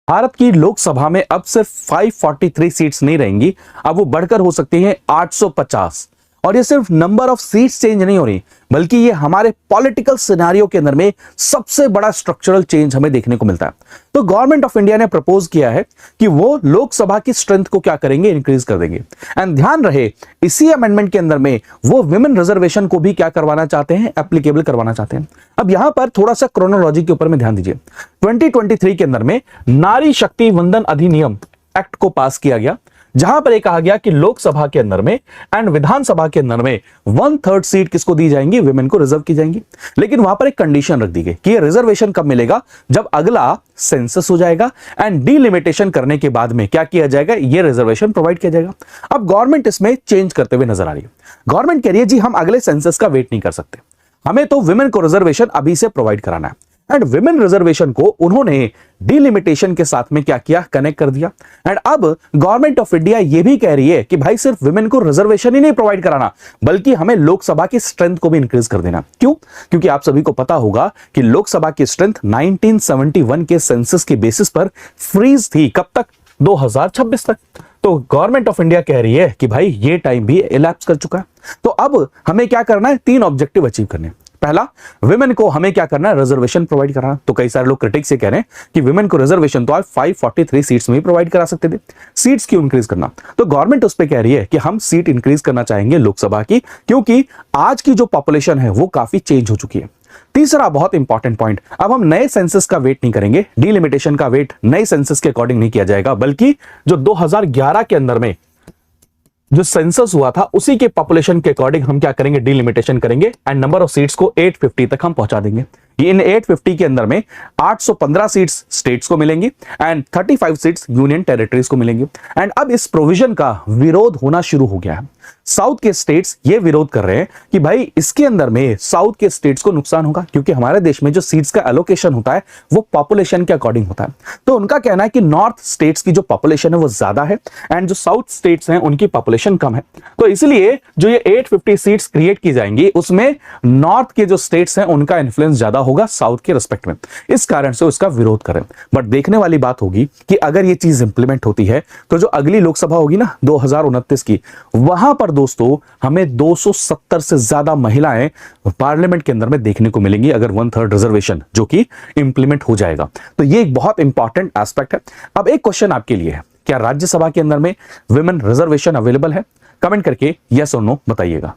भारत की लोकसभा में अब सिर्फ 543 सीट्स नहीं रहेंगी, अब वो बढ़कर हो सकती हैं 850। और ये सिर्फ नंबर ऑफ सीट्स चेंज नहीं हो रही, बल्कि ये हमारे पॉलिटिकल सिनेरियो के अंदर में सबसे बड़ा स्ट्रक्चरल चेंज हमें देखने को मिलता है। तो गवर्नमेंट ऑफ इंडिया ने प्रपोज किया है कि वो लोकसभा की स्ट्रेंथ को क्या करेंगे, इंक्रीज कर देंगे। एंड ध्यान रहे, इसी अमेंडमेंट के अंदर में वो विमेन रिजर्वेशन को भी क्या करवाना चाहते हैं, एप्लीकेबल करवाना चाहते हैं। अब यहां पर थोड़ा सा क्रोनोलॉजी के ऊपर में ध्यान दीजिए। 2023 के अंदर में नारी शक्ति वंदन अधिनियम एक्ट को पास किया गया, जहां पर यह कहा गया कि लोकसभा के अंदर में एंड विधानसभा के अंदर में 1/3 सीट किसको दी जाएंगी, विमेन को रिजर्व की जाएंगी। लेकिन वहां पर एक कंडीशन रख दी गई कि ये रिजर्वेशन कब मिलेगा, जब अगला सेंसस हो जाएगा एंड डिलिमिटेशन करने के बाद में क्या किया जाएगा, ये रिजर्वेशन प्रोवाइड किया जाएगा। अब गवर्नमेंट इसमें चेंज करते हुए नजर आ रही है। गवर्नमेंट कह रही है जी हम अगले सेंसस का वेट नहीं कर सकते, हमें तो विमेन को रिजर्वेशन अभी से प्रोवाइड कराना है। एंड विमेन रिजर्वेशन को उन्होंने डिलिमिटेशन के साथ में क्या किया, कनेक्ट कर दिया। एंड अब गवर्नमेंट ऑफ इंडिया ये भी कह रही है कि भाई सिर्फ विमेन को रिजर्वेशन ही नहीं प्रोवाइड कराना, बल्कि हमें लोकसभा की स्ट्रेंथ को भी इंक्रीज कर देना। क्यों? क्योंकि आप सभी को पता होगा कि लोकसभा की स्ट्रेंथ 1971 के सेंसस के बेसिस पर फ्रीज थी। कब तक? 2026 तक। तो गवर्नमेंट ऑफ इंडिया कह रही है कि भाई ये टाइम भी इलैप्स कर चुका है। तो अब हमें क्या करना है, 3 ऑब्जेक्टिव अचीव करने। पहला, विमेन को हमें क्या करना है, रिजर्वेशन प्रोवाइड कराना। तो कई सारे लोग क्रिटिक्स ये कह रहे हैं कि विमेन को रिजर्वेशन तो आप 543 सीट्स में ही प्रोवाइड करा सकते थे, सीट्स क्यों इंक्रीज करना। तो गवर्नमेंट उस पर कह रही है कि हम सीट इंक्रीज करना चाहेंगे लोकसभा की, क्योंकि आज की जो पॉपुलेशन है वो काफी चेंज हो चुकी है। तीसरा बहुत इंपॉर्टेंट पॉइंट, अब हम नए सेंसस का वेट नहीं करेंगे, डिलिमिटेशन का वेट नए सेंसस के अकॉर्डिंग नहीं किया जाएगा, बल्कि जो 2011 के अंदर में जो सेंसस हुआ था उसी के पॉपुलेशन के अकॉर्डिंग हम क्या करेंगे, डिलिमिटेशन करेंगे एंड नंबर ऑफ सीट्स को 850 तक हम पहुंचा देंगे। इन 850 के अंदर में 815 सीट्स स्टेट्स को मिलेंगी एंड 35 सीट्स यूनियन टेरिटरीज को मिलेंगी। एंड अब इस प्रोविजन का विरोध होना शुरू हो गया है। साउथ के स्टेट्स ये विरोध कर रहे हैं कि भाई इसके अंदर में साउथ के स्टेट्स को नुकसान होगा, क्योंकि हमारे देश में जो सीट्स का एलोकेशन होता है वो पॉपुलेशन के अकॉर्डिंग होता है। तो उनका कहना है कि नॉर्थ स्टेट्स की जो पॉपुलेशन है वो ज्यादा है एंड जो साउथ स्टेट्स हैं उनकी पॉपुलेशन कम है। तो इसलिए जो ये 850 सीट्स क्रिएट की जाएंगी उसमें नॉर्थ के जो स्टेट्स हैं उनका इन्फ्लुएंस ज्यादा होगा साउथ के रिस्पेक्ट में। इस कारण से उसका विरोध करें। बट देखने वाली बात होगी कि अगर ये चीज इंप्लीमेंट होती है तो जो अगली लोकसभा होगी ना 2029 की, वहां पर दोस्तों हमें 270 से ज्यादा महिलाएं पार्लियामेंट के अंदर में देखने को मिलेंगी, अगर 1/3 रिजर्वेशन जो कि इंप्लीमेंट हो जाएगा। तो ये एक बहुत इंपॉर्टेंट एस्पेक्ट है। अब एक क्वेश्चन आपके लिए है, क्या राज्यसभा के अंदर में विमेन रिजर्वेशन अवेलेबल है? कमेंट करके यस और नो बताइएगा।